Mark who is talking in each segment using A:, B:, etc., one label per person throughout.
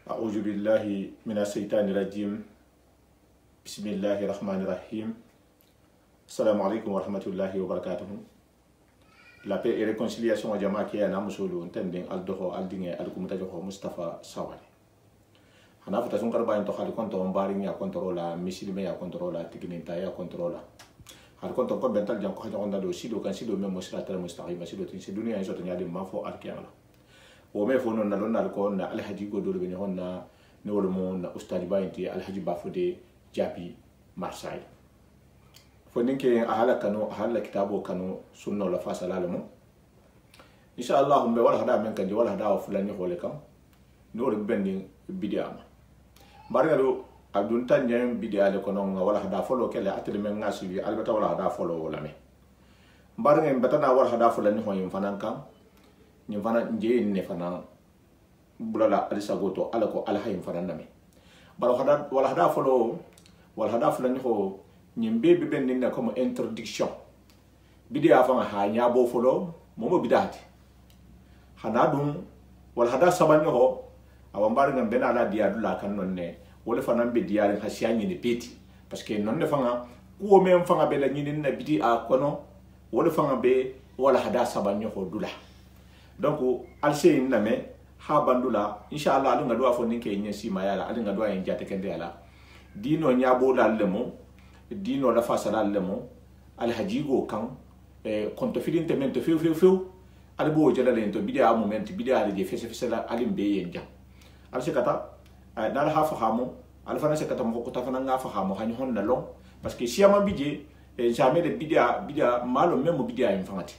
A: أعوذ بالله من الشيطان الرجيم بسم الله الرحمن الرحيم السلام عليكم ورحمة الله وبركاته. La paix et réconciliation à Jama qui est un musolo entending aldoho aldinge alkumutajoho Mustafa Sawali. Hanafu tasungar ba into hal konto ombaring ya controla misilime ya controla tigininta ya controla. Hal konto ko bental jang ko haja onda do sido kan sido memo siratal mustaqim sido tin si dunia iso tanyali mafo alkiyala. O me fo non na lon na ko na alhaji go do be honna ne wol mo na ustadi bayti alhaji bafude jabi marsay. Foninke ahala kanu ahala kitabo kanu sunna la fasala lamo insha Allah mbe wala hada men kanji wala hada fulani hole kam no rek bendi bidiama bari do adun tan nyam bidiale kono wala hada folo kele atele men ngasi albata wala hada folo wala me bari ngem batana wala hada fulani ho yim fanan kam nyim fanan nje ne fanan bulala alisa goto alako alhayim fanan name baro hada wala hada folo wala hada fulani ho nyimbe ben ninna comme introduction bidia fa ha nyabo folo momo bidati hanadum wal hada sabanyo ho awambari ngam ben ala dia dula kan nonne wala fa nambe dia ren hasiani ni peti parce que nonne fa nga ko mem fa nga be la nyini na bidi a kono wala fa nga be wala hada sabanyo ho dula donc alse na me ha bandula inshallah alu ngadwa fo ninke nyesi mayala alu ngadwa en jate kende ala dino nyabo la lemo dino la fasala lemo al hajigo kan konto filinte mento fiu albo jala lento bidia moment bidia de fese la alimbe yenja al sekata dal ha fahamu al fana sekata mo ko tafana nga fahamu hani honna long parce que si ama bidje jamais de bidia malo même bidia en fangati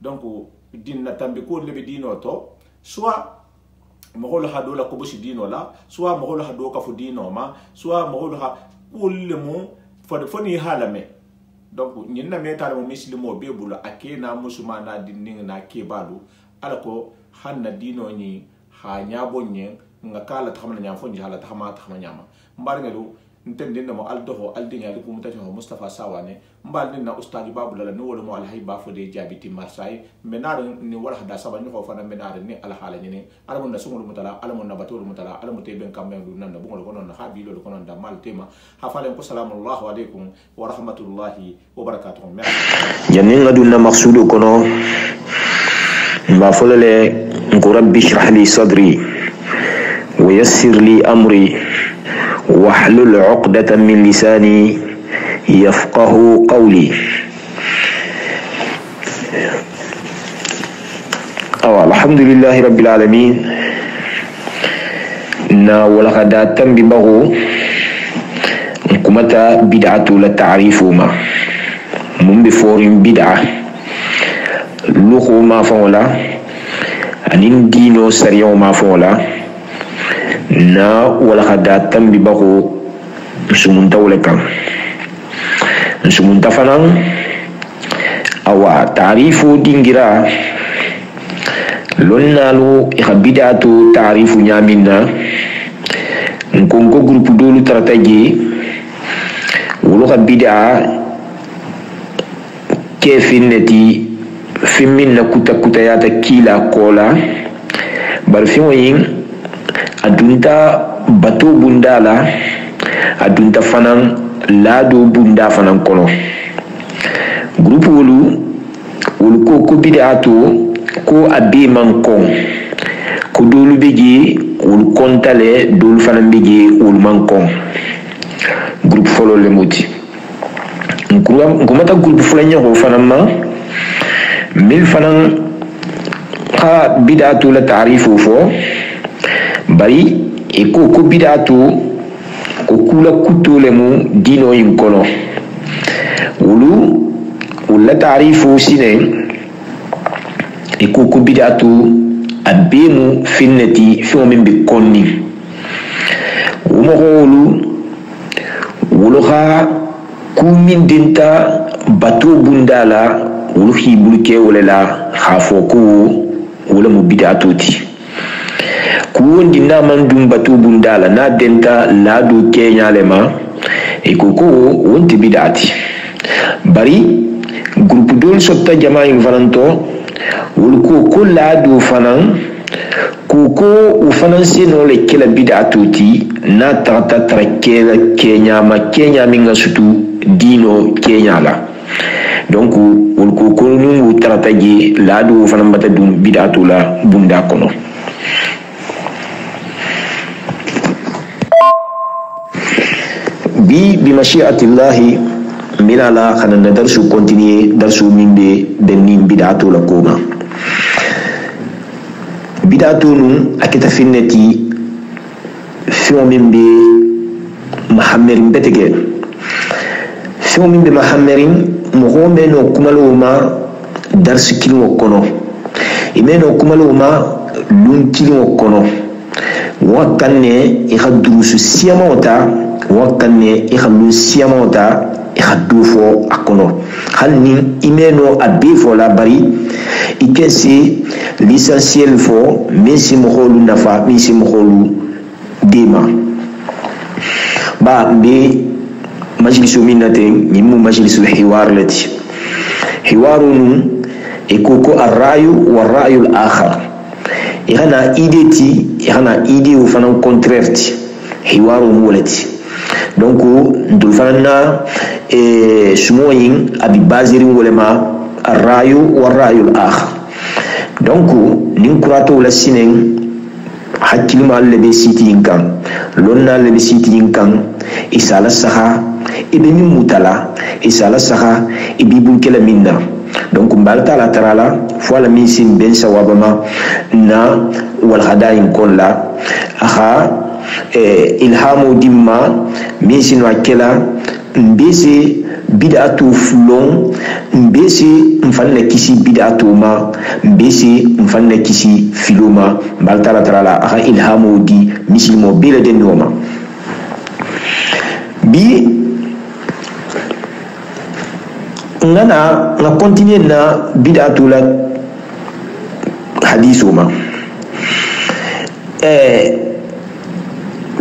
A: donc din na tambe ko lebe dino to soit mo hado la ko bosi dino la soit mo hado ka fu dino ma soit mo ha kullemu foni halame donc nyinna meta mo muslimo be bulu akena musumana dinning na kebalu alako hanna dino ni ha nyabo nye ngakala tamana nyam fonji hala tama nyama mbarngelu ntende mo aldoho aldinga ko mutajo Mustafa Sawane mbal na ustadi babula la no wala mo alhay bafo de jabiti marsay menar ni wala hada sabanyo ko fana menar ni alhala ni alamun nasumul mutala alamun nabatul mutala alamun teben kambe du nan bu ngol ko non habi lo ko non da mal tema hafalen ko salamu alaykum wa rahmatullahi wa barakatuh
B: janin aduna maqsudu kono ma folale ko rabbi shrah li sadri wa yassir li amri واحلل عقدة من لساني يفقه قولي الحمد لله رب العالمين نا ولقد تم ببغو كمتا بدعة للتعريف ما من بفور بدعة لخو ما فولا أنين دينو سريو ما فولا na wala hada tambi bako sumunta wala kan sumunta fanan awa ta'rifu dingira lonnalu ikhabidatu ta'rifu nyaminna nkonko grupu dolu tarataji wala khabida kefinati fiminna kuta yata kila kola barfimoyin adunta bato bundala adunta fanan lado bunda fanan kono groupe wolu ko bid'atu ko abi man ko dolu beji wolu kontale dolu fanan beji wolu man kon groupe folo le moti ngomata groupe fulanya ko fanan ma mil fanan ha bid'atu la ta'rifu fo bari ko bid'atu ko kula kutole mu dino yin kono wulu wala ta'rifu sine ko bid'atu abemu finnati fi min bi konni wuma wulu ha kumin dinta bato bundala wulu hibulke wala la khafo ko wala mu bid'atu ti kuwondi na mandum batu bundala na denta ladu kenya lema koko wonti bidati bari grupu dol sotta jama in valanto wul ko ladu fanan koko o fananse no le kela bid'atuti na tata tra Kenya minga sutu dino Kenya la donc wol koko nu trata gi la do fanan bata dum bid'atu la bunda kono bi mashi'atillahi milala khana darsu continuer darsu mimbe benin bid'atu la koma bid'atu nu akita finneti fi'o mimbe mahammerin betege fi'o mimbe mahammerin mo meno kumaloma darsu kilimo kono imeno kumaloma lun kilimo kono wakanne ihadrusu siyamota wakanne ihadlu siyamota ihadufo akono halni imeno abifo la bari ikesi l'essentiel fo misi moholu nafa misi moholu dema ba be majlisu minate nyimu majlisul hiwar lati hiwarun ekoko arrayu wa rayu al-akhar ihana ideti ihana idi u fanan contraire ti hiwarun walati donc ndul fanana sumoyin abi bazirin walema arrayu wa rayu al-akhar donc nin kurato la sinen hakilma lebe siti kan lonna lebe siti kan isala saha ibe min mutala isala saha ibi bunkela minna donc mbalta la tarala fois la misin ben sawabama na wal hadayin kolla aha ilhamu dimma misin wakela mbese bid'atu fulon mbese mfanne kisi bid'atu ma mbese mfanne kisi filoma mbalta la tarala aha ilhamu di misilmo bele den noma bi ngana na continuer na bid'atu la hadithuma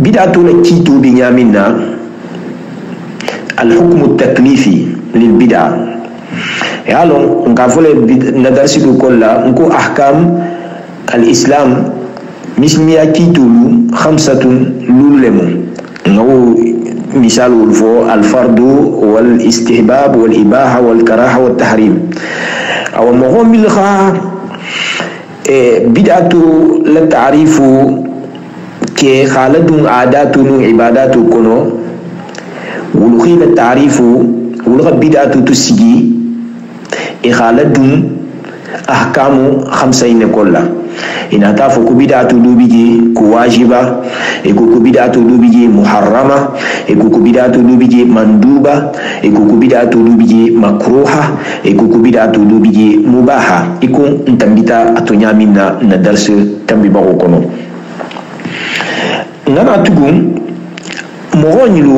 B: bid'atu la kitu bi nyamina al hukm al taklifi lil bid'a yalo ngafole nadarsi du kolla nko ahkam al islam mismiya kitu khamsatun lulemu ngawo مثال الفو الفرد والاستحباب والإباحة والكراهة والتحريم أو مهم لها بدعة للتعريف كي خالد عادات عبادات كنو ولخي التعريف ولغا بدعة تسجي خالد أحكام خمسين كلها إن أتافو كبدعة دوبيجي كواجبة كبدعة دوبيجي محرمة كبدعة دوبيجي مندوبة كبدعة دوبيجي مكروهة كبدعة دوبيجي مباحة يكون نتمبتا أتونيا منا ندرس تنبيبا وكونو نانا تقول مغنيلو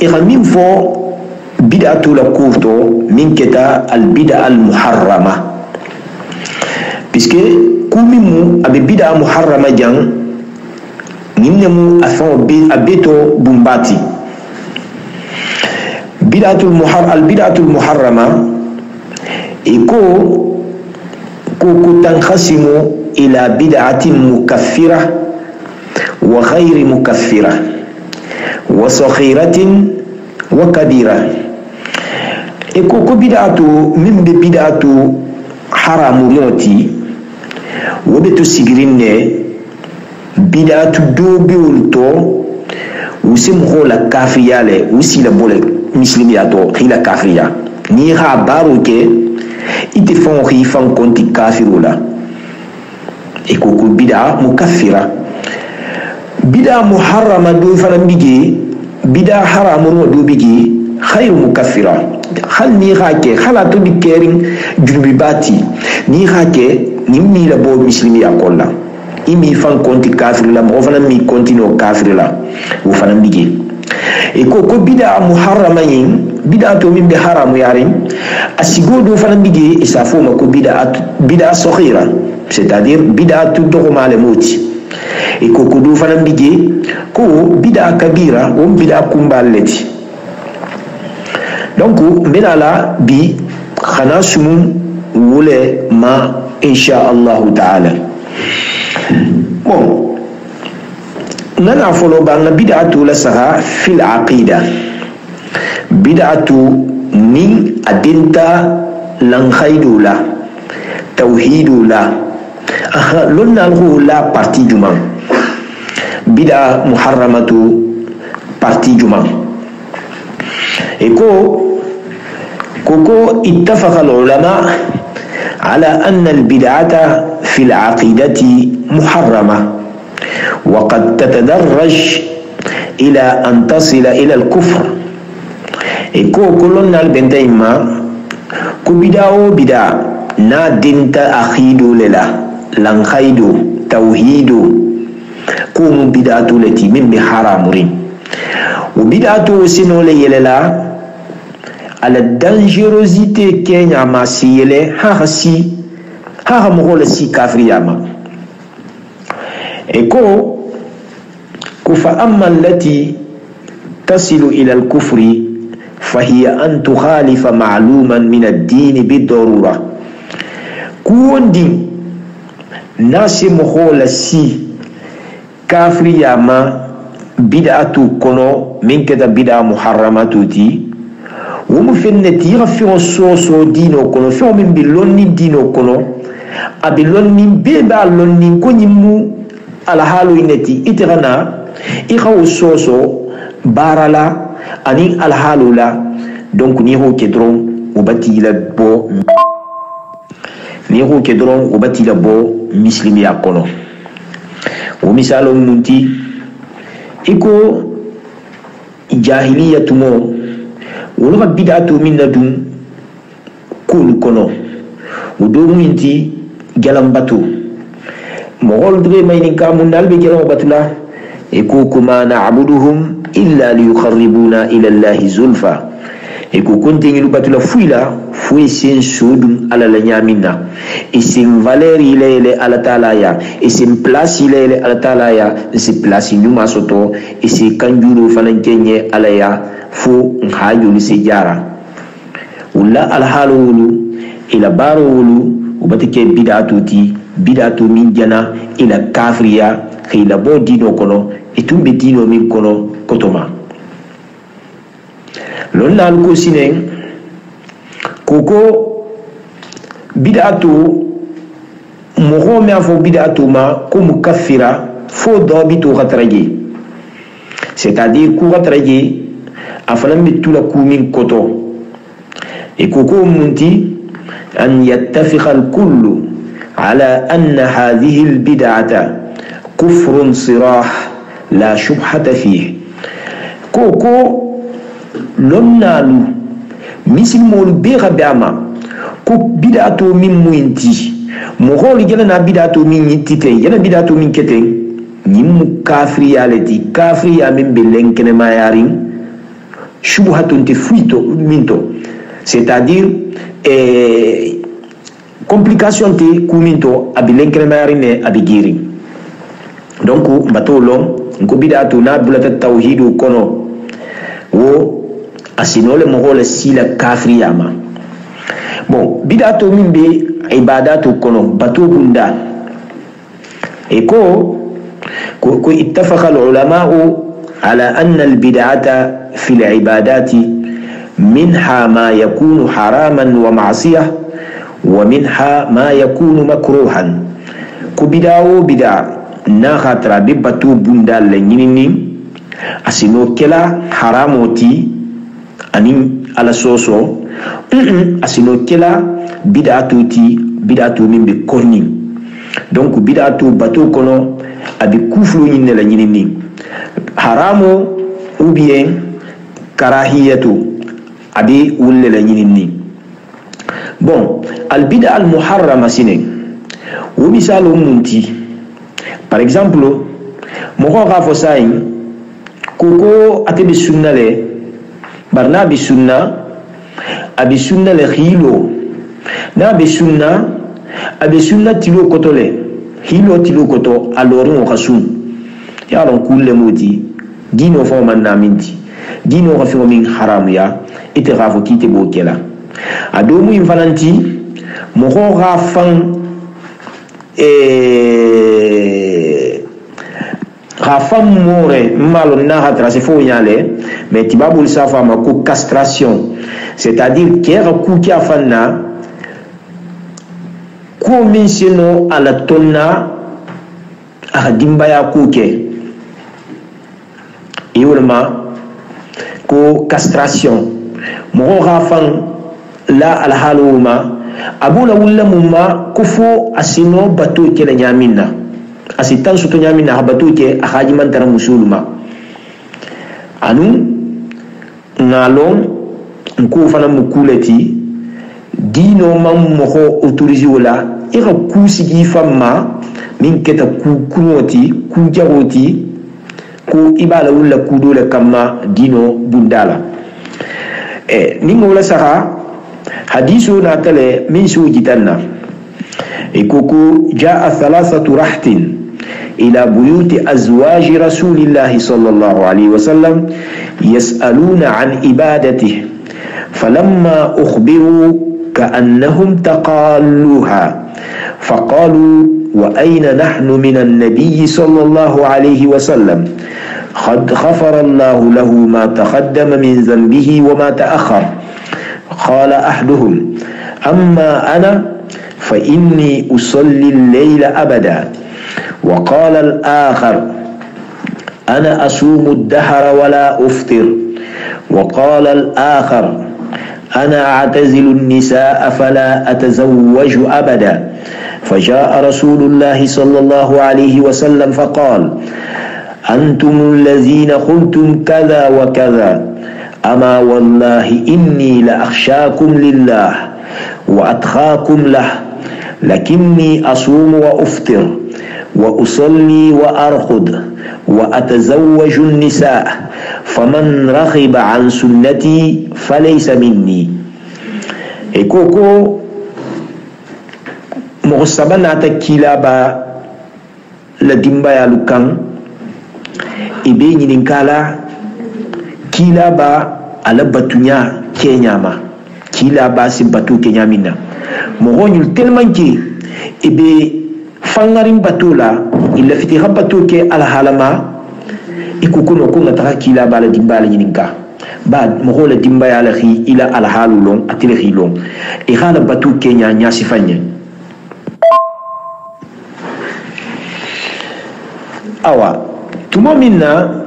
B: إغمين فو بدعة لكوفتو من كتا البدعة المحرمة puisque kumimu abe bida muharrama jang ninnemu afon abeto bumbati bid'atul muharrama iko tanqasimu ila bid'atin mukaffira wa ghayri mukaffira wa saghiratin wa kabira iko bid'atu min bid'atu haramu moti wobeto sigirinne bid'atu dobiul to usim hola kafiyale usila bole muslimiya to khila kafiya ni ha baro ke ite fon khi fan konti kafirula e ko bid'a mukaffira bid'a muharrama do fana bigi bid'a haramu do bigi khayru mukaffira hal ni hake hala to bi kering junubi bati ni hake ni mi la bo muslimi akolla imi fan konti kafir la mo fana mi continue kafir la wo fana bigi e ko bid'a muharrama yin bid'a to min bi haramu yarin asigo do fana bigi isa fo ma ko bid'a saghira c'est-à-dire bid'a to do male moti e ko do fana bigi ko bid'a kabira o bid'a kumbaleti donc mbena la bi khana sumu wole ma inshallah ta'ala. Bon, nana folo banga bid'atu la saha fil aqida. Bid'atu ni adinta lan khaydula tawhidula lonna la partie juma bid'a muharramatu partie juma eko كوكو اتفق العلماء على أن البدعة في العقيدة محرمة وقد تتدرج إلى أن تصل إلى الكفر إكو كلنا البنتيما كبداو بدا نا دينت أخيدو للا لنخيدو توحيدو كوم بداتو التي من بحرامرين وبداتو سنو ليللا على الدانجيروزيتي كينيا ما سيلي ها مغول سي كافرياما إكو كفا أما التي تصل إلى الكفر فهي أن تخالف معلوما من الدين بالضرورة كون دي ناس مغول سي كافرياما بدعة كونو من كده بدعة محرمات دي ومو فنتي يغفر الصوصو دينو كونو فيو من بلوني دينو كونو أبلوني بيبا لوني كوني مو على حالو إنتي إتغنا إخاو الصوصو بارلا أني على حالو لا دونك نيهو كدرون وباتي لبو نيهو كدرون وباتي لبو مسلمي أكونو ومثالو ننتي إكو جاهلية مو ولغا بدعتو من ندون كل كنو ودوم انتي جلم باتو مغول دري ماينين كامون نالبي جلم باتلا يكو كما نعبدهم إلا ليقربونا إلى الله زلفا يكو كنتين يلو باتلا فويلا فوي سين سودم على لنيامنا اسم فالير إليه على تالايا اسم بلاس إليه على تالايا اسم بلاس نيوما سوتو اسم كنجورو فلنكيني عليا fo nhajulu sejara wala alhalu wulu ila baro wulu ubatike bid'atu min jana ila kafriya khila bo dino kono etumbe dino min kono kotoma lon la ko sinen koko bid'atu moho me afo bid'atu ma ko mukaffira fo dabitu khatraji c'est-à-dire ko khatraji أفلم بتولا كومين كوتو إكوكو منتي أن يتفق الكل على أن هذه البدعة كفر صراح لا شبهة فيه كوكو لنالو مثل مول بيغا بياما كو بدعة من موينتي مغول جلنا بدعة من ينتي ينا بدعة من كتين نمو كافري التي كافري من بلنكن ما يارين shubhatun tifuito minto, c'est-à-dire complication te kuminto abilenkere marine abigiri. Donc batolo nko bidatu na bulata tawhidu kono wo asinole mogole sila kafriyama. Bon bidatu mimbe ibadatu kono batu bunda eko ko ittafaqa al-ulama'u على أن البدعة في العبادات منها ما يكون حراما ومعصية ومنها ما يكون مكروها كبداو بدع ناخاترا ببتو بندال لنيني أسينو كلا حراموتي أني على سوسو أسينو كلا بدعتو من بكوني دونك بدعتو باتو كونو أبي كفلو نين لنيني haramu ou bien karahiyatu abi wulle la nyinni. Bon al bid'a al muharrama sine ou misalu munti par exemple mo ko ga fo say koko atebe sunna le barna bi sunna abi sunna le khilo na bi sunna abi sunna tilo kotole hilo tilo koto alorin o khasun ya ron kulle moti dino fo man na minti dino ga fo min haram ya ite ga fo kite bo kela ado mu infananti mo ko ga fan femme more malo na hatra se fo nyale mais tibabul safa ma ko castration, c'est-à-dire kera ku ki afanna ko min sino ala tonna a dimbaya kuke iwulma ko castration mo rafan la al haluma abula wulla mumma kufo asino batu ke la nyamina asitan suto nyamina habatu ke ahaji mantara musulma anu ngalon nko fana mukuleti dino mam mo autoriser wala ira ku sigi famma min keta ku kunoti ku jagoti ku ibala wala ku dole kama dino bundala ningo wala sara hadisu na tale min sujitanna ikuku jaa thalathatu rahtin ila buyuti azwaji rasulillahi sallallahu alaihi wasallam yas'aluna an ibadatihi falamma ukhbiru كأنهم تقالوها فقالوا وأين نحن من النبي صلى الله عليه وسلم قد غفر الله له ما تقدم من ذنبه وما تأخر قال أحدهم أما أنا فإني أصلي الليل أبدا وقال الآخر أنا أصوم الدهر ولا أفطر وقال الآخر أنا أعتزل النساء فلا أتزوج أبدا فجاء رسول الله صلى الله عليه وسلم فقال أنتم الذين قلتم كذا وكذا أما والله إني لأخشاكم لله وأتقاكم له لكني أصوم وأفطر وأصلي وأرقد وأتزوج النساء فمن رغب عن سنتي فليس مني إكوكو مغصبنا تكيلابا لدمبا يالوكان إبيني نكالا كيلابا على باتونيا كينياما كيلابا سباتو كينيامينا مغونيو تلمانكي إبي فانغارين باتولا إلا فتيها باتو كي على هالما ikukuno ko ngata kila bala dimbala nyininka ba mo hola dimbaya la khi ila al halulon atile khilon e hala batu kenya nya sifanye awa tumo minna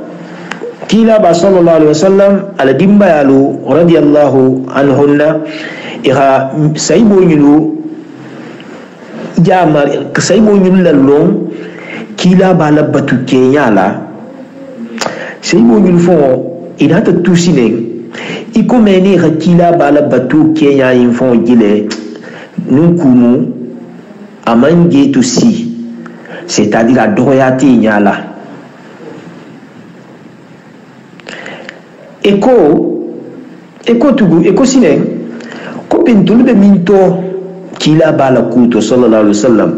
B: kila ba sallallahu alaihi wasallam ala dimbaya lu radiyallahu anhunna iha saybo nyulu jamar saybo nyulu lalon kila bala batu kenya la c'est bon une fois il a tout signé il commence à kila bala batu kenya in fond gile nous kumu amange to si c'est-à-dire à doyati nyala eko tugu eko signé ko pintul be minto kila bala kuto sallallahu alaihi wasallam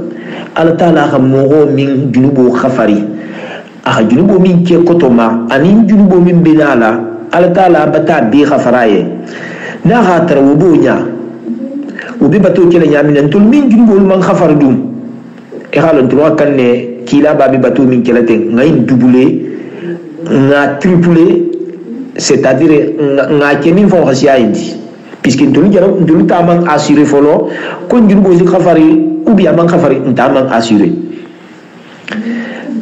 B: ala taala khamugo min junubu khafari a junubo min ke kotoma anin junubo min binala ala taala bata bi khafaraye na hatar wubunya ubi bato kele nyamina tul min junubo man khafar dum e halon to kanne kila babi bato min kele ten ngay doubler nga tripler c'est-à-dire nga kemin fon khasiya indi puisque tul jaro tul taman assurer folo kon junubo zi khafari ubi aman khafari ntaman assurer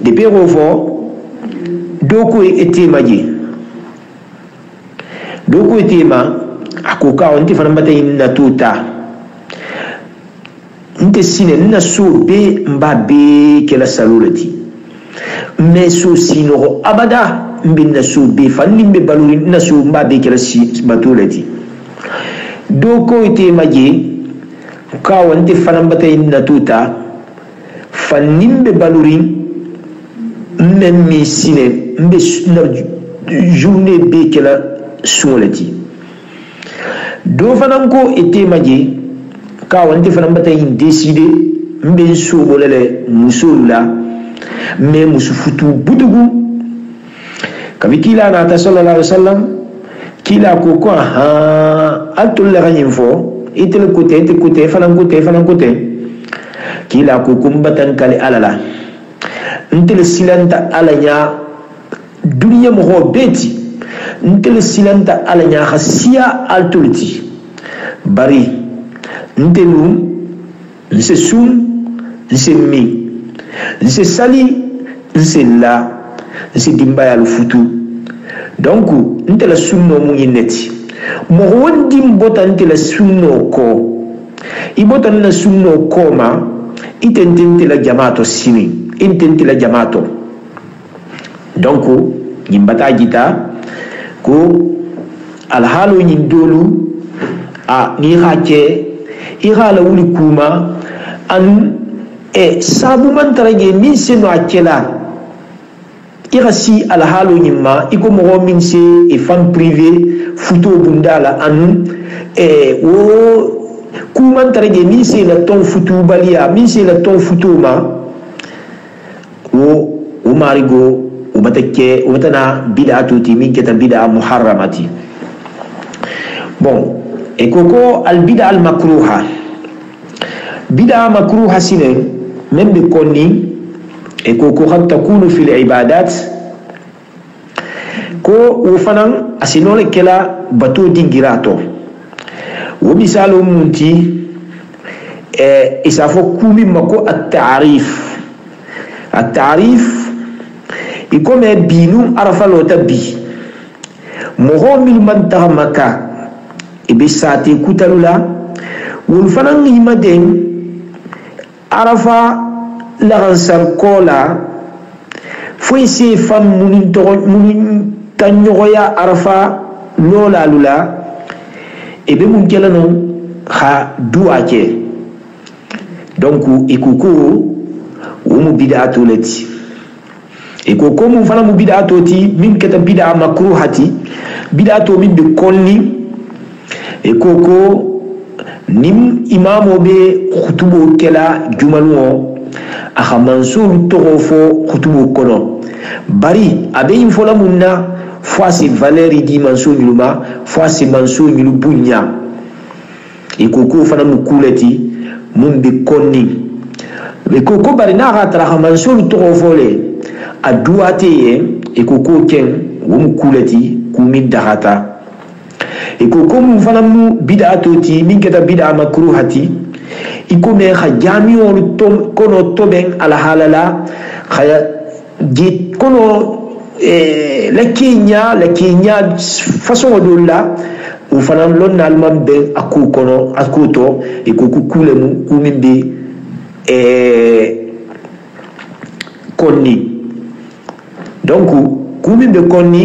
B: depuis refo doko etema je doko etema akoka onti fana mbata inna tuta nte sine nna so be mbabe kela salulati mais so sino abada mbinna so be fanni be baluri nna so mbabe kela batulati doko etema je ka onti fana mbata inna tuta fanni be baluri même mi sine mbe journée be kela solati do fanan ko ete maje ka wante fanan bata yin décider mbe so bolele musulula mais musu futu budugu kabi kila na ta sallallahu alaihi wasallam kila ko ko ha atul la ganin fo itel côté fanan côté kila ko kumbatan kali alala ntel silanta alanya dunya mo beti ntel silanta alanya khasiya altulti bari ntelu nse sum nse mi nse sali nse la nse dimba ya lufutu donc ntela sunno mu yineti mo wondi mbota ntela sunno ko ibota na sunno ko ma itentente la jamato sini intente la jamato donc nyimbata jita ko alhalu nyindolu a ni hake ihala wuli kuma an sabu man tarage min se no akela irasi alhalu nyimma iko mo min se e fan privé photo bundala anu wo kuma tarage min se la ton photo balia min se la ton photo ma wo marigo o batake o batana bid'atu ti min keta bid'a muharramati bon e koko al bid'a al makruha bid'a makruha sine même be konni e koko qad takunu fil ibadat ko wo fanan asinole kela bato dingirato wo misalo munti isafo kumi mako at-ta'rif ikome binu arafalo tabi moho min man tahamaka ibe sati kutalula wul fanan imaden arafa lansar kola foi se fam munin tanyoya arafa lola lula ebe mun kelano kha duake donc ikuku wumu bid'atu lati ikoko mun fana mu bid'atu ti min kata bid'a makruhati bid'atu min be konni ikoko nim imamo be khutubo kela jumaluo akha mansul togofo khutubo kono bari abe infola munna fois valeri di mansul nyuluma fois mansul nyulu bunya ikoko fana mu kulati mun be konni ikoko bari na gatra mansul togofo le aduate ye ikoko ken wum kulati kumi dahata ikoko mun fana mu bid'atu ti min keta bid'a makruhati ikome kha jami'u kono toben ala halala khaya git kono la Kenya façon dolla u fana lonna alman be aku kono akuto ikoko kulemu kumimbe konni donc kumi be konni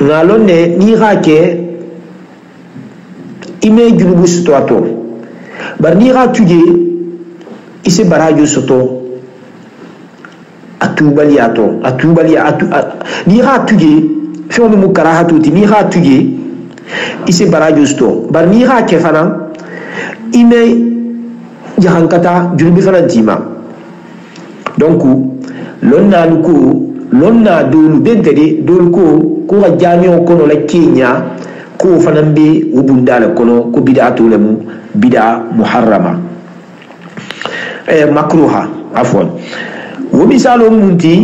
B: ngalone ni rake ime junubu situato bar ni ra tuje ise barajo soto atubali ni ra tuje fo mu karahatu ti ni ra tuje ise barajo soto bar ni ra ke fana ime jahankata junubi fana dima donc lonna dolu dentede dolu ko ga jami'o kono la Kenya ko fanambe ubundala kono ko bid'atu lemu bid'a muharrama makruha afwan wo misalo munti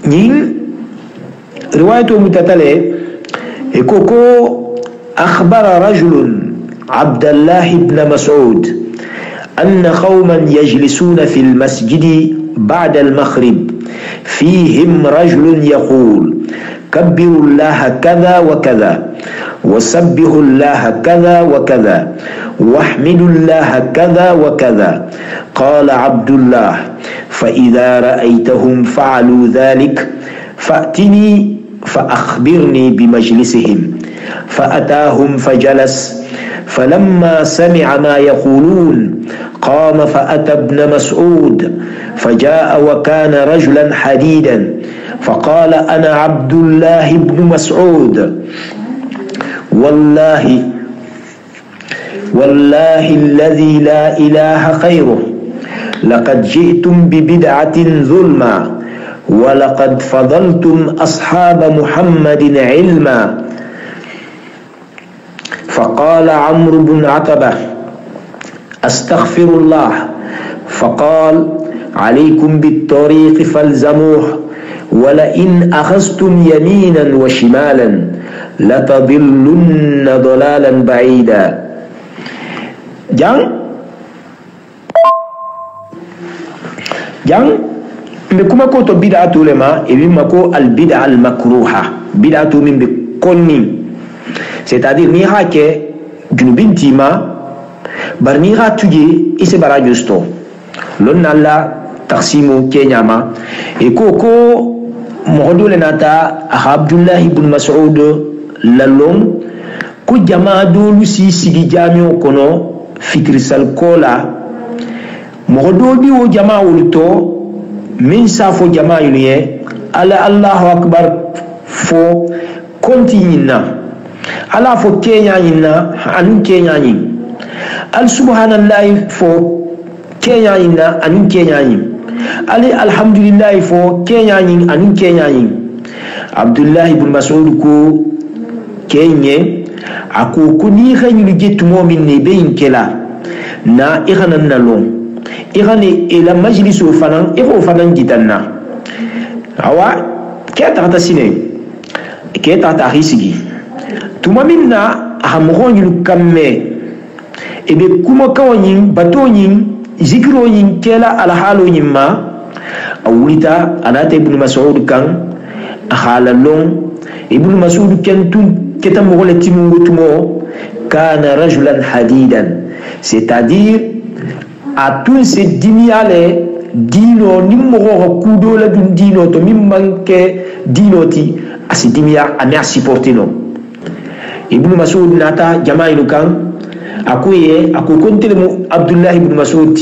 B: nin riwayatu mutatale koko akhbara rajulun Abdullah ibn Mas'ud أن قوما يجلسون في المسجد بعد المغرب فيهم رجل يقول كبروا الله كذا وكذا وسبحوا الله كذا وكذا واحمدوا الله كذا وكذا قال عبد الله فإذا رأيتهم فعلوا ذلك فأتني فأخبرني بمجلسهم فأتاهم فجلس فلما سمع ما يقولون قام فأتى ابن مسعود فجاء وكان رجلا حديدا فقال أنا عبد الله بن مسعود والله الذي لا إله خيره لقد جئتم ببدعة ظلما ولقد فضلتم أصحاب محمد علما فقال عمرو بن عتبة أستغفر الله فقال عليكم بالطريق فالزموه ولئن أخذتم يمينا وشمالا لتضلن ضلالا بعيدا. Jang mbekuma ko to bid'atu lema e wimma ko al bid'a al makruha, bid'atu min be konni, c'est-à-dire ni hake junubintima bar ni ha tuje ise bara justo lon alla taqsimu kenyama e ko mohodole nata Abdullah ibn Mas'ud lalom ko jama dolu si sigi jamio kono fikri sal kola mohodo bi o jama wulto min safo jama yuniye ala Allahu akbar fo kontinina ala fo kenya yinna anu kenya yin al subhanallahi fo kenya yinna anu kenya yin ali alhamdulillah fo kenya yin anu kenya yin. Abdullah ibn Mas'ud ko kenye ako kuni khanyul jetumo min ne beyin kela na ikhanan nalon igani ila majlisu fanan iko fanan gitanna awa keta ta sine keta ta hisigi tuma minna hamghonyu kamme ebe kuma kawanyin batonyin zikro yin kela alhalo nyimma awulita anata ibn Mas'ud kan halalon ibn Mas'ud kentun ketam wala timungo tumo kana rajulan hadidan, c'est-à-dire a tun se diniale dino nimmo kudo la dun dino to min manke dino ti asi dimia ame supportino. Ibn Mas'ud nata jamailu kan akuye aku kontelemu Abdullah ibn Mas'ud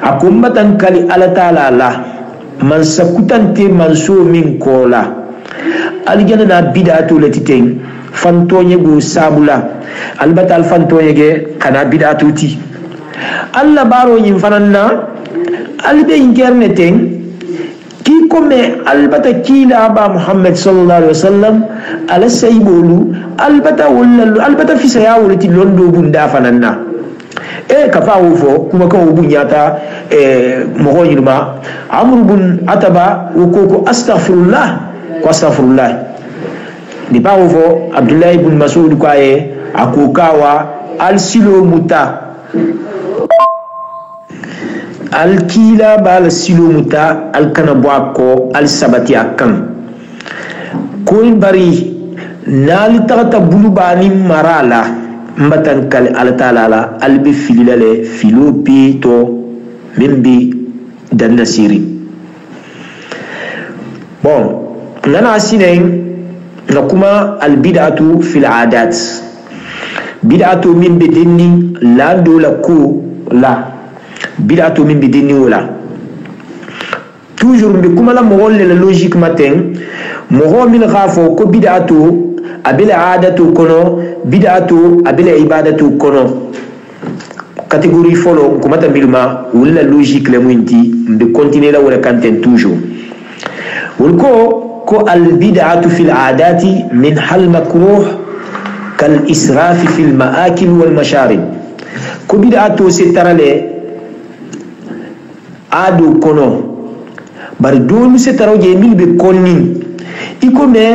B: aku matan kali ala taala la man sakutante manso min kola aljana na bid'atu letiten fantoye go sabula albatal fantoye ge kana bid'atu ti alla baro yin fananna albe interneten ki kome albata kila ba Muhammad sallallahu alaihi wasallam ala saybolu albata wala albata fi sayawati londo bunda fananna e kafa wofo kuma kan bunyata mo yirma amr bun ataba ko astaghfirullah ko astaghfirullah di ba wofo Abdullah ibn Mas'ud ko ay akukawa al silo muta al kila bal silo muta al kana boako al sabati akan ko bari nali tata bulubani marala mbatan kal al talala al bi filale filopi to membi dan nasiri. Bon nana sinen nakuma al bid'atu fil adat, bid'atu min bidinni la dola ko la bid'atu min bidinni wala toujours mbe kuma la mo la logique matin mo min khafo ko bid'atu abila adatu kono bid'atu abila ibadatu kono catégorie folo ko mata bilma wala logique le muinti mbe continuer la wala kanten toujours ko al bid'atu fil adati min hal makruh kal israf fil maakil wal masharib ko bid'atu setarale ado kono bari dolu setaroje milbe konni ikome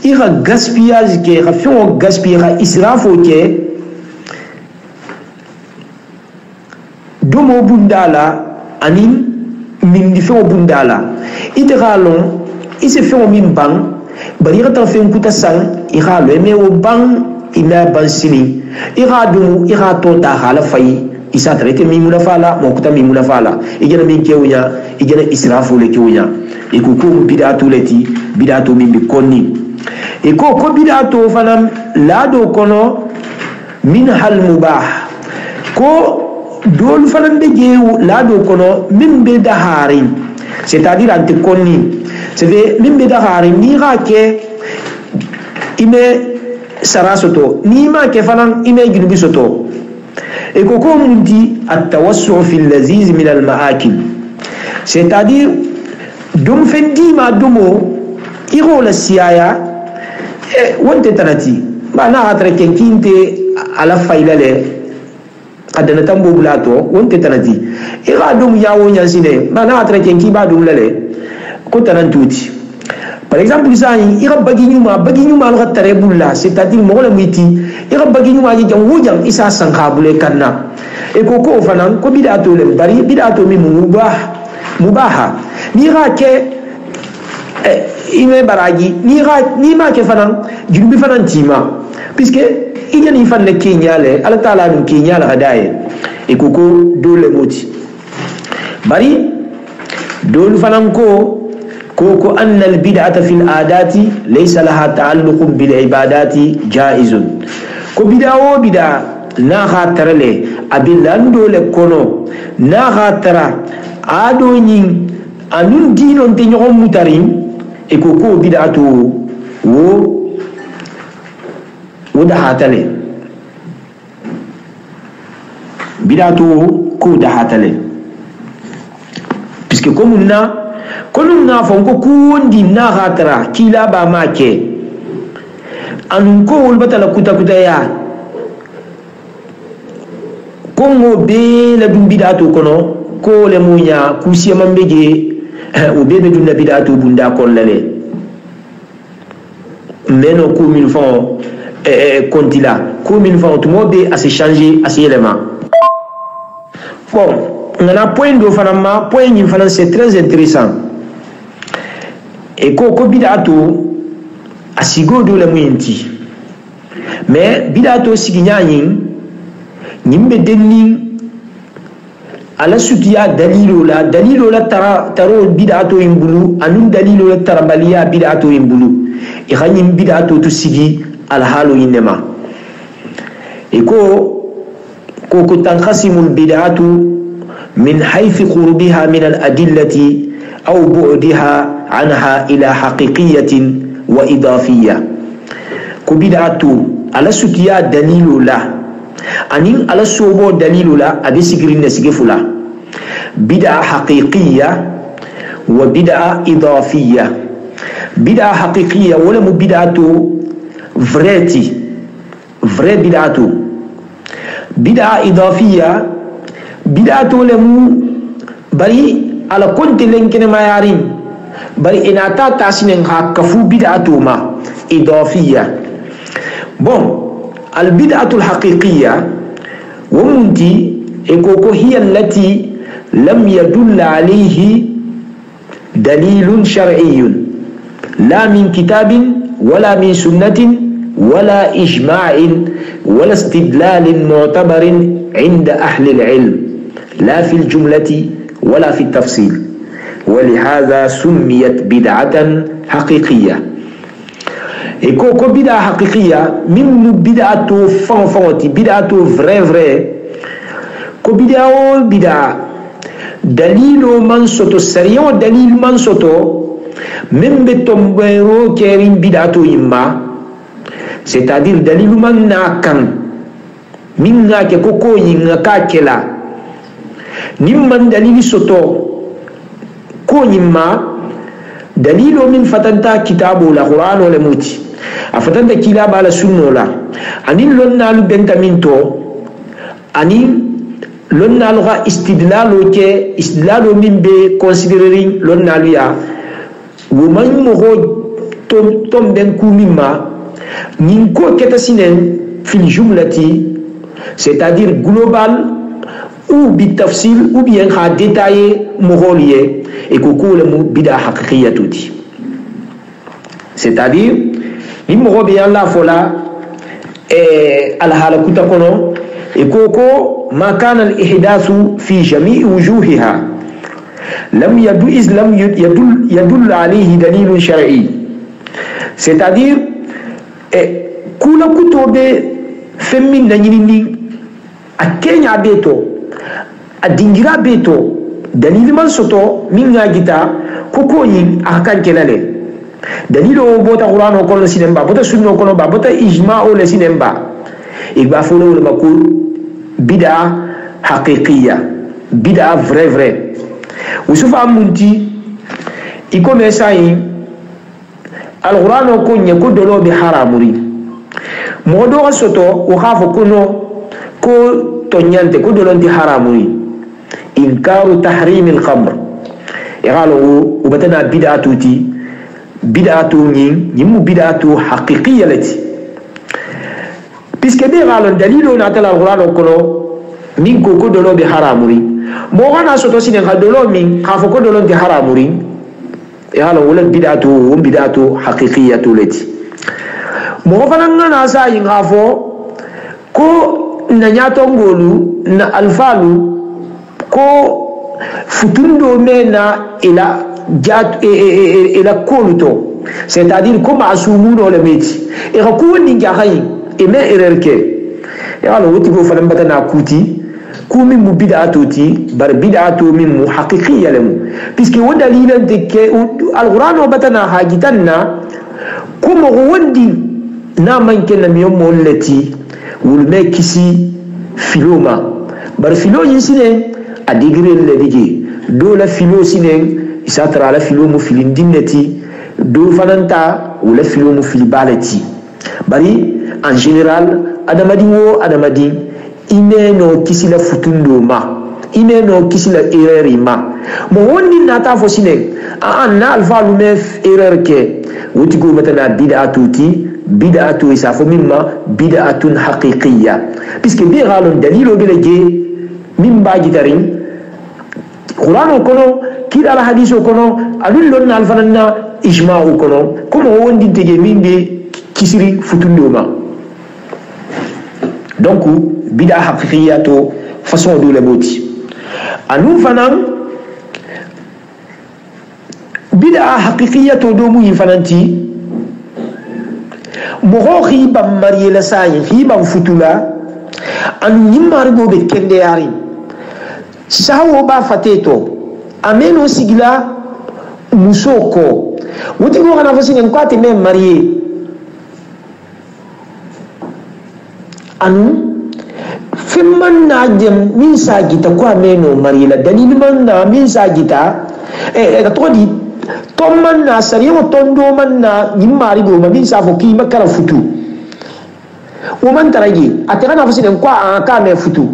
B: ira gaspillage ke ra fion gaspiller israfo ke domo bundala anin min di fion bundala idralon ise fion min bang bari ra ta fion kuta sang ira le me o bang ina bansini ira do ira to ta hala fay isa traité mimuna fala mo kuta mimuna fala igena min kewnya igena israfu le kewnya e ko bid'atu leti bid'atu min bi konni e ko bid'atu fanam lado kono min hal mubah ko dol fanam be jewu lado kono min be dahari, c'est-à-dire ante konni c'est min be dahari ni ga ke ime sarasoto ni ma ke fanam ime junubi soto et comme on dit at-tawassu' fi al-laziz min al-ma'akil, c'est-à-dire dum fendi ma dumo iro la siaya e wonte tanati bana atra kenkinte ala failale adana tambo bulato wonte tanati ira dum yawo nyansine mana atra ken ki ba dum lele ko tanantuti par exemple zani ira bagi nyuma al tare bulla c'est-à-dire mo la miti ira bagi nyuma ji jam wujam isa sanka bule kanna e ko fanan ko bidato le bari bidato mi mubaha ni ra ke ime baraji ni ma ke fanan junubi fanan tima puisque il y a une fan de Kenyale ala taala min Kenyale hadaye e ko dole moti bari dole fanan ko anna al bid'ata fil adati laysa laha ta'alluqun bil ibadati jaizun ko bid'awo bid'a na khatarale abilan dole kono na khatara ado nyin anun dinon te nyom mutarim e ko bid'atu wo da hatale bid'atu ko da hatale puisque comme na fon ko kundi na hatara kila ba make anun ko wol batala kuta ya kongo be la dum bid'atu kono ko le munya kusiya mambeje o bebe dum la bid'atu bunda kollale meno ko mil fon kontila ko mil fon to mobe a se changer a se élément bon on a point do fanama point ni fanan c'est très intéressant et ko bid'atu asigo do la muyinti mais bid'atu siginyanyin nimbe denni ala sutiya dalilo la taro bid'ato imbulu anun dalilo la tarabaliya bid'ato imbulu ikhanyim bid'ato to sigi al halu inma iko tanqasimul bid'atu min haythu qurbiha min al adillati aw bu'diha anha ila haqiqiyatin wa idafiyya ko bid'atu ala sutiya dalilo la anin ala sobo dalilu la abi sigirin da sige fula bid'a haqiqiyya wa bid'a idafiyya bid'a haqiqiyya wala mu bid'atu vrai bid'atu bid'a idafiyya bid'atu le mu bari ala konti lenkene mayarin bari inata tasinen hakafu bid'atu ma idafiyya bon البدعة الحقيقية ومنتي إكوكو هي التي لم يدل عليه دليل شرعي لا من كتاب ولا من سنة ولا إجماع ولا استدلال معتبر عند أهل العلم لا في الجملة ولا في التفصيل ولهذا سميت بدعة حقيقية et ko bid'a haqiqiyya min bid'atu fanti bid'atu vrai ko bid'a dalilo man soto sariyo dalil man soto même be tombero kerin bid'atu imma c'est-à-dire dalilu man na kan min na ke ko yinga ka kela nimman dalili soto ko yimma dalilo min fatanta kitabu la qur'an wala muti afatanda kila bala sunno la anin lonnalu bentaminto anin lonnalu ga istidlalo min be considering lonnalu ya woman mo tom ben kumima nin ko ketasinen fil jumlati c'est-à-dire global ou bi tafsil ou bien ha détaillé moholiye et ko le mu bida haqiqiyya tuti c'est-à-dire nimmo be yalla fola al halakuta kono e koko ma kana al ihdathu fi jami'i wujuhiha lam yadul alayhi dalil shar'i c'est-à-dire kula kutobe femmin nanyini akenya beto adingira beto dalil man soto minga gita koko yin akan kelale dalilo bota qur'ano kono sinemba bota sunno kono ba bota ijma'u le sinemba igba folo le makul bid'a haqiqiyya bid'a vrai usufa munti iko mesai alqur'ano ko nye ko dolo bi haramuri modo soto o khafo kono ko tonyante ko dolon di haramuni inkaru tahrim al-khamr yalo ubatana bid'atu ti bid'atu nyimu bid'atu haqiqiyya lati puisque be galon dalilo na tala al-Qur'an kono min ko dolo be haramuri mo wana soto sinen ka dolo min ka fo ko dolo di haramuri yalo wala bid'atu haqiqiyyatu lati mo fananga na sa yin hafo ko na nyato ngolu na alfalu ko futundo mena ila jat ila koluto c'est-à-dire ko masumu le meti e ko ni jahay e me ererke e ala woti go falam batana kuti ku min mu bid'atu ti bar bid'atu min mu haqiqiyya lam puisque wa dalilan de ke alquran batana hajitanna ko mo wondi na manke na mi mo leti wulme kisi filoma bar filo yisine a degré le dige do la filo sinen isatra la filo mu filin dinneti do fananta wala filo mu fil balati bari en général adamadi imeno kisi la futundo ma imeno kisi la erreur ma mo wonni nata fo sinen na alfa lu mef erreur ke wuti go matana bid'atu isa fo mimma bid'atun haqiqiyya puisque bi galon dalilo beleje mimba gitarin Qur'an kono kila la hadithu kono adul lonna alfananna ijma'u kono como wondi tege minde kisiri futundo ma donc bid'a haqiqiyya to façon de la boti anu fanam bid'a haqiqiyya to do mu fananti mogo khibam mariyela sayi khibam futula anu nyimar go be kende yari sawo ba fateto ameno sigila musoko wuti go kana fasine nkwate me mariye anu fimman na jem min sagita kwa meno mariyela dalil man na min sagita ka todi tomman na sariyo tondo man na nyimari go ma min safo ki makara futu o man taragi ataka na fasine kwa ka me futu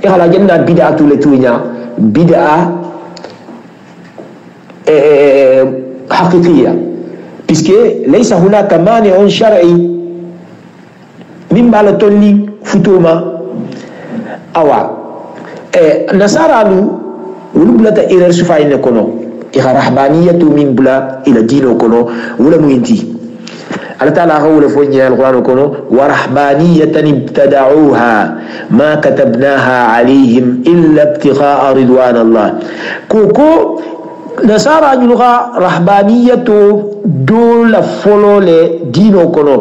B: e hala janna bid'atu letunya bid'a haqiqiyya puisque laysa hunaka mani'un shar'i min bala tolli futuma awa nasaralu wulubulata erreur sufayne kono rahbaniyatu min bula ila dino kono wala muinti Allah ta'ala hawla fonya al-Qur'an kono wa rahbaniyatan ibtada'uha ma katabnaha alayhim illa ibtigha'a ridwan Allah koko nasara nyuga rahbaniyatu dola folole dino kono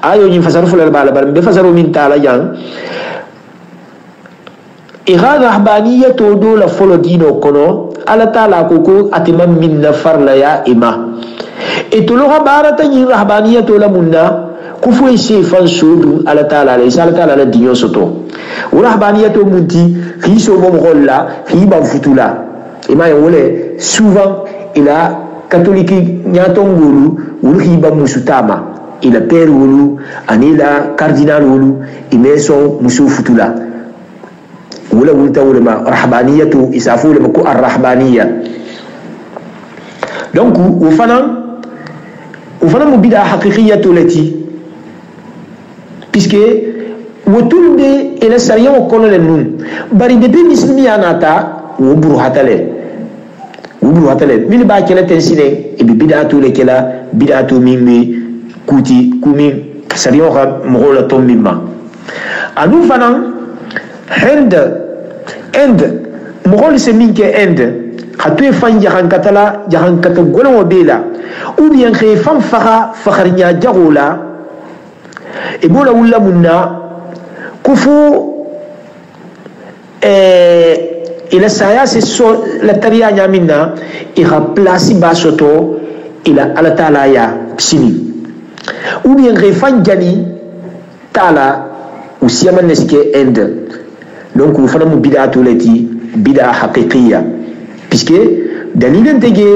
B: ayo ni fasaru fulal bala bal be fasaru min ta'ala yang iga rahbaniyatu dola folo dino kono Allah ta'ala koko atimam min farla ya ima etologa barata ni rahbaniyatu la munna kufu shefan sudu Allah ta'ala alayhi Allah ta'ala la dinyo soto rahbaniyatu munti khiso bom golla khiba futula ima yole souvent ila catholique nyatongulu wulu khiba musutama ila père wulu anila cardinal wulu imeso musu futula wala wulta wala ma rahbaniyatu isafu le ko ar-rahbaniyya donc ufana mu bid'a haqiqiyatu lati puisque wotulde ila sariya ko le nun bari de bismi anata wo buru hatale min ba kala tensine e bid'atu le kala bid'atu mimmi kuti kumi sariya ko mo la tombima anu fana Inde mogol se minke Inde khatu fan jahan kata golon bela ou bien khé fam fakharinya jagola e bola wala munna kufu ila saya se so la tariya nyamina e ha place basoto ila ala taala ya sini ou bien khé fan jani tala ou siama neske Inde donc vous faites une bid'atu lati bid'a haqiqiyya puisque dalil tege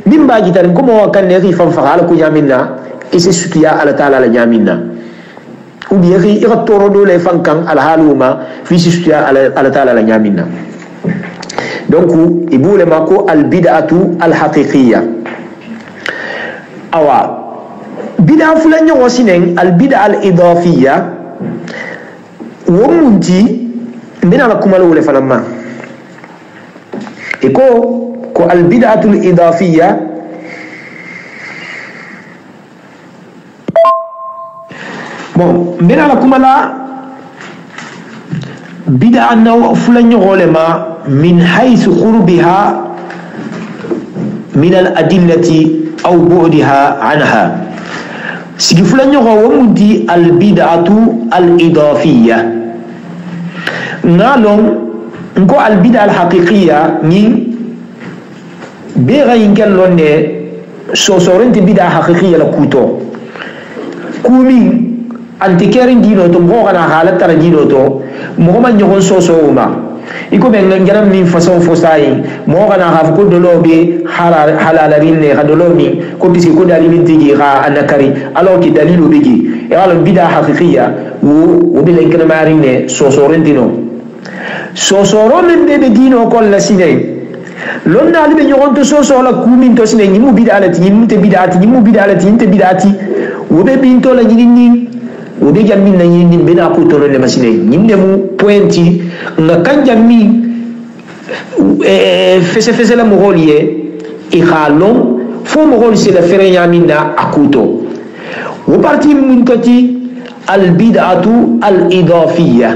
B: mimba gitar comme kan ne rifan fa ala ko yamina et c'est ce qu'il y a ala taala la yamina ou bien ira toro do le fankan al haluma fi sistuya ala taala la nyamina donc ibule mako al bid'atu al haqiqiyya awa bid'a fulan yo sinen al bid'a al idafiyya wo munti mbina la kumalo le fanama e ko al bid'atu al idafiyya bon mbina la kumala bid'a no fulan yo golema من حيث قربها من الأدلة أو بعدها عنها سيفلان يغو مدي البدعة الإضافية نالون نكو البدعة الحقيقية نين بيغا ينكال لون سوسورين البدعة الحقيقية لكوتو كومين أنتكارين دينو تو مغانا حالة ترى دينو تو مغانا نيغون سوسوما iko be ngaram min façon fosay mo gana haf ko dolo be halalarin ne dolo mi ko bisi ko dalil tigi ga anakari alors ki dalilu bigi e wala bid'a haqiqiyya wo be len kana marin ne sosoren dino sosoro men be dino ko la sinay lon na be nyon to soso la kumin to sinay ni mu bid'a lati ni mu te bid'ati ni mu bid'a lati ni te bid'ati wo be binto la ni o de jammi na yindi bena ko to le masine nyinde mu pointi nga kan jammi fese la mogoliye e khalon fo mogol se la fere yamina akuto wo parti min kati al bid'atu al idafiyya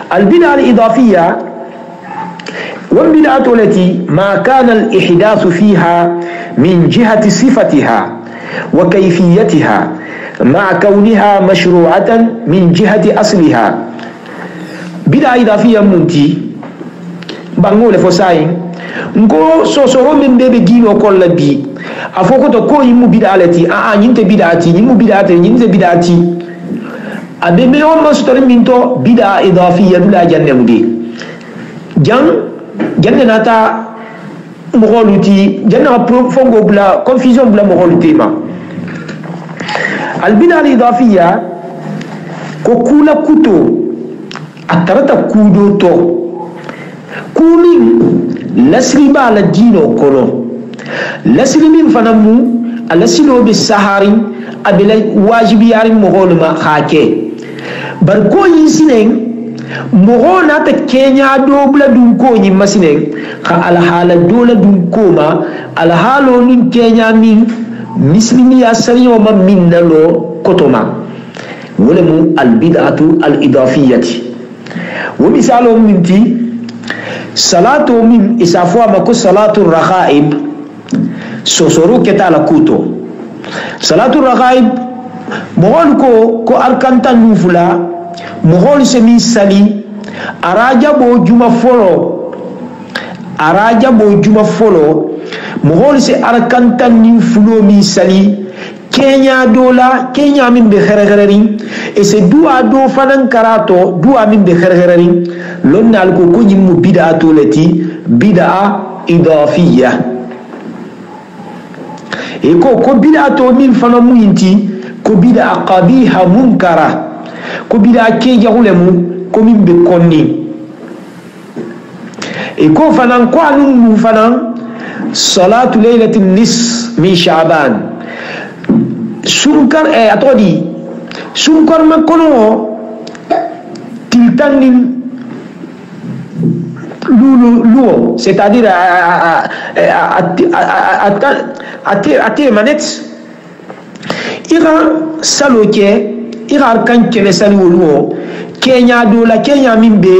B: al bid'a al idafiyya wal bid'atu allati ma kana al ihdath fiha min jihati sifatiha wa kayfiyatiha مع كونها مشروعة من جهة أصلها بدعة إضافية منتي بانغول فوساين نكو سوسورو من بيبي جينو كل بي أفوكو تكو يمو بدعتي ينت بدعتي يمو بدعتي ينت بدعتي أبي ميوم مستر منتو بدعة إضافية بلا جنة مدي جنة ناتا مغولوتي جنة فونغو بلا confusion بلا مغولوتي ما البدعة الإضافية كوكولا كوتو أترتا كودو تو كومين لسري بالا جينو كولو لسري من فنمو لسري بالسهاري أبلا واجبي ياري مغولما خاكي بركو ينسينين مغونا تكينيا دوبلا دونكو يمسينين خا الحالة دولا دونكوما الحالة نين كينيا مين مسلمي أسري وما من لو كتما ولمو البدعة الإضافية ومثالهم منتي صلاة من إسافوا مكو صلاة الرغائب سوسورو كتالا كوتو صلاة الرغائب مغول كو أركانتا نوفلا مغول سمي سالي أراجا بو جمع فولو مغول سي أركانتا نوفلو مي سالي كينيا دولا كينيا من بخرغرين إسي دوا دو فنان كاراتو دوا من بخرغرين لون نالكو كو يمو بدعة التي بدعة إضافية إيكو كو بدعة من فنان مينتي كو بدعة قبيحة منكرة كو بدعة كيجا غلمو كو من بكوني إيكو فنان كو أنو فنان صلاة ليلة النصف من شعبان sunkar atodi sunkar makono tiltanin luo c'est-à-dire à manette ira saloke ira kan kene sali luo kenya dola kenya mimbe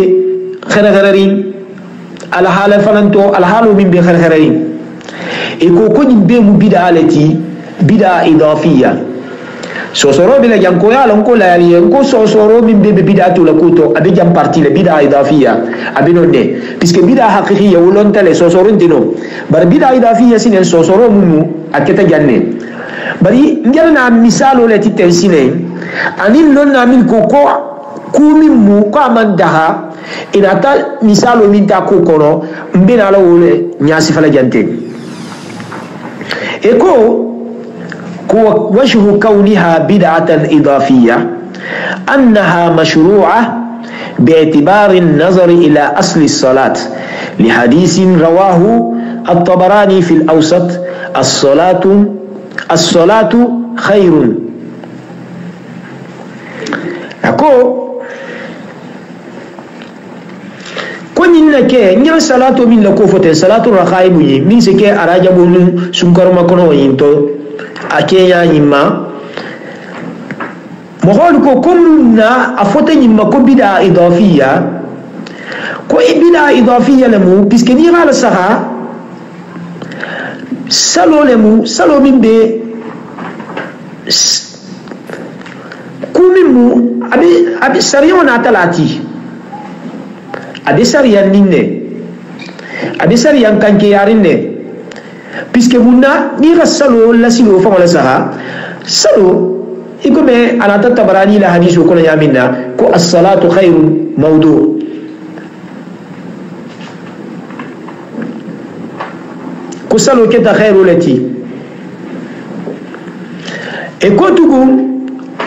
B: kharagharin ala hala falanto ala halu mimbe kharagharin e ko ko nimbe mu bid'alati bid'a idafiyya sosoro bila janko ya lonko la yali ko sosoro min be bid'atu la kuto abi jam parti la bid'a idafiyya abi nonde puisque bid'a haqiqiyya wolon tale sosoro ndino bar bid'a idafiyya sinen sosoro mumu aketa janne bari ngelna misalo le titensine anin lonna min ko kumin mu ko amandaha inata misalo min ta ko kono mbina la wole nyasi fala jante eko وجه كونها بدعة إضافية أنها مشروعة باعتبار النظر إلى أصل الصلاة لحديث رواه الطبراني في الأوسط الصلاة خير. أكو كونين كي نيا صلاة من لكوفة صلاة الرخائب من سكي أراجبون سنكر مكانو ينتو أكيا يما مقول كو كمنا أفوتن يما كو بدعة إضافية كو بدعة إضافية لمو بسكني على سها سلو لمو سلو من بي كوميمو أبي سريون أتلاتي أبي سريان نيني أبي سريان كانكي ياريني بسكي منا نيغا سلو لسلو فما لسها سلو يقول أنا تتبراني لحديث وكنا يامنا كو الصلاة خير موضوع كو سلو كتا خير التي إكو تقول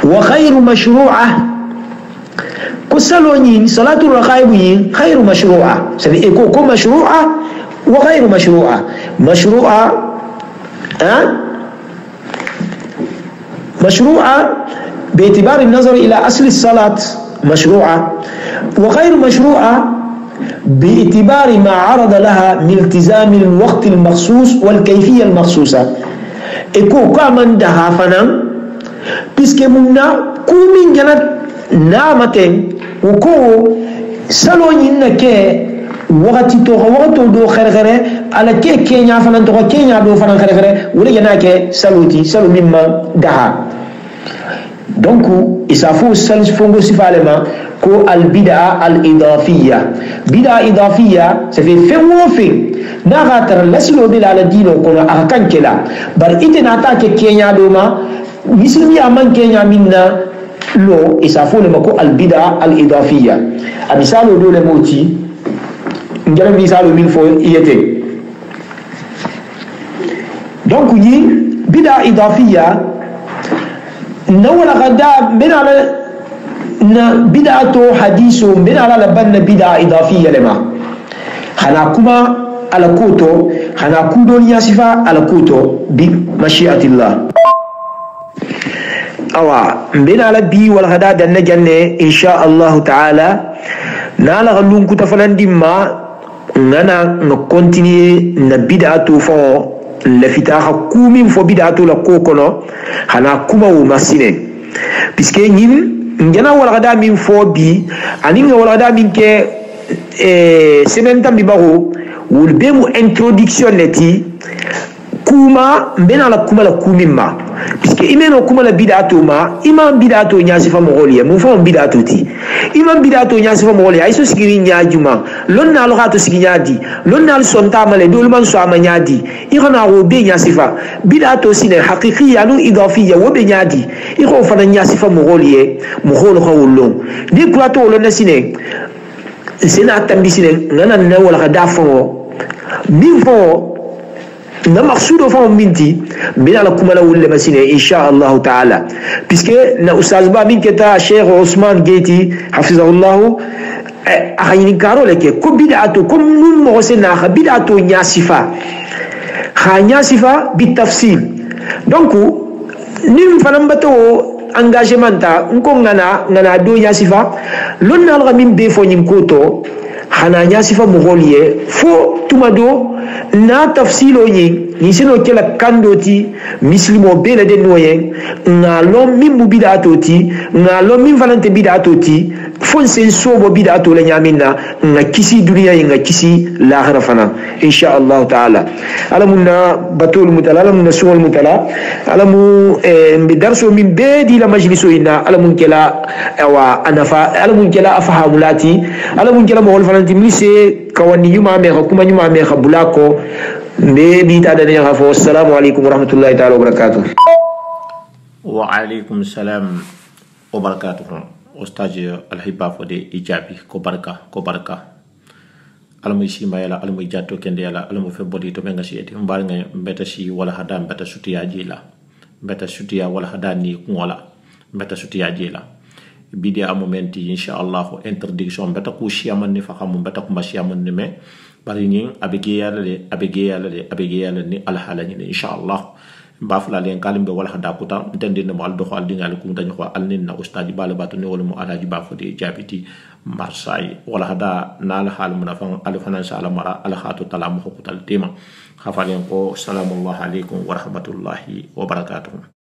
B: وخير مشروعة كسلو نين صلاة الرغائب خير مشروعة سبي إكو كو مشروعة وغير مشروعة مشروعة مشروعة باعتبار النظر إلى أصل الصلاة مشروعة وغير مشروعة باعتبار ما عرض لها من التزام الوقت المخصوص والكيفية المخصوصة إكو كامن دها فنان بيسكي منا كومين جنات نامتين وكو سالون ينكي وقتي دو خرخره على كي كينيا فنان تو كينيا دو فنان خرخره ولا يناكي سالوتي سالو مما دها دونك إسافو سالس فونغو سفالما كو البدعة الإضافية بدعة إضافية سفي فين وفين نغاتر لسلو بلا على دينو كنا أحكان كلا بل إتنا تاكي كينيا دوما مسلمي أمان كينيا منا لو إسافو لما كو البدعة الإضافية أمثالو دولة موتي نجرم مثالو من فوق إيتي دونك يي بدعة إضافية نولا غدا من على بدعة حديث من على لبن بدعة إضافية لما خناكما على كوتو خناكودو ياسفا على كوتو بمشيئة الله أوا من على بي والغدا دن جنة إن شاء الله تعالى نالا غلون كتفلان ديما نانا نكونتيني نبدعة فو لفتاها كومين فو بدعة لكوكونا خناكما ومسينة بسكي نين njana walgada min fo bi aninga walgada min ke semaine tambi bago wul be mu introduction leti kuma mbena la kuma la kumimma puisque imeno kuma la bid'atu ma imam bid'atu nyasi fa mogoliya mu fa bid'atu ti imam bid'atu nyasi fa mogoliya ay so sigiri nyaajuma lon na lo gato sigi nyaadi lon na sonta male dol man so ama nyaadi irana go be nyasi fa bid'atu sine haqiqiyya nu idafiyya wo be nyaadi iko fa na nyasi fa mogoliye mogol khawullo di kwato lo na sine sina tambi sine ngana na wala ga dafo min fo na maksudo fa minti mina la kuma la wulle masine insha Allah taala puisque na ustaz ba min keta Cheikh Ousmane Geyti hafizahullah ahayni karole ke ko bid'atu kum nun mo sena bid'atu nyasifa bi tafsil donc nim fanam bato engagement ta nko ngana do nyasifa lonna la min be fo nyim koto hana nyasifa mo goliye fo tumado na tafsilo ni sino kela kandoti muslimo bela de noyen na lom min bid'ato ti na lom min valante bid'ato ti fon sen sobo bid'ato la nyamina na kisi dunia nga kisi l'akhirah fana insha Allah taala alamunna batul mutala alamunna suwal mutala alamu bidarso min bedi la majliso ina alamun kela wa anafa alamun kela afahamulati alamun kela mo valante mise kawani yuma me kuma yuma me khabulako مبي تعالى يغفو السلام عليكم ورحمة الله تعالى وبركاته.
A: وعليكم السلام وبركاته. أستاذ الحباب ودي إيجابي كبركة alamu isima yala alamu ijato kende yala alamu febodi to menga sieti mbalnga mbeta si wala hada mbeta sutia jila mbeta sutia wala hada ni ngola mbeta sutia jila bidia momenti inshallah interdiction beta ku shiaman ni fakamu beta ku mashiaman ni me bari ni abege yalla ni alhala ni inshallah bafla len kalimbe wala hada kuta ntende no al do xal dingal ku dañ ko al nin na ustadi bala batu ni wala mu alaji bafo de jabiti marsay wala hada nal hal munafan al fanan sha Allah mara al khatu talam ko kutal tema khafalen ko salamu alaykum wa rahmatullahi wa barakatuh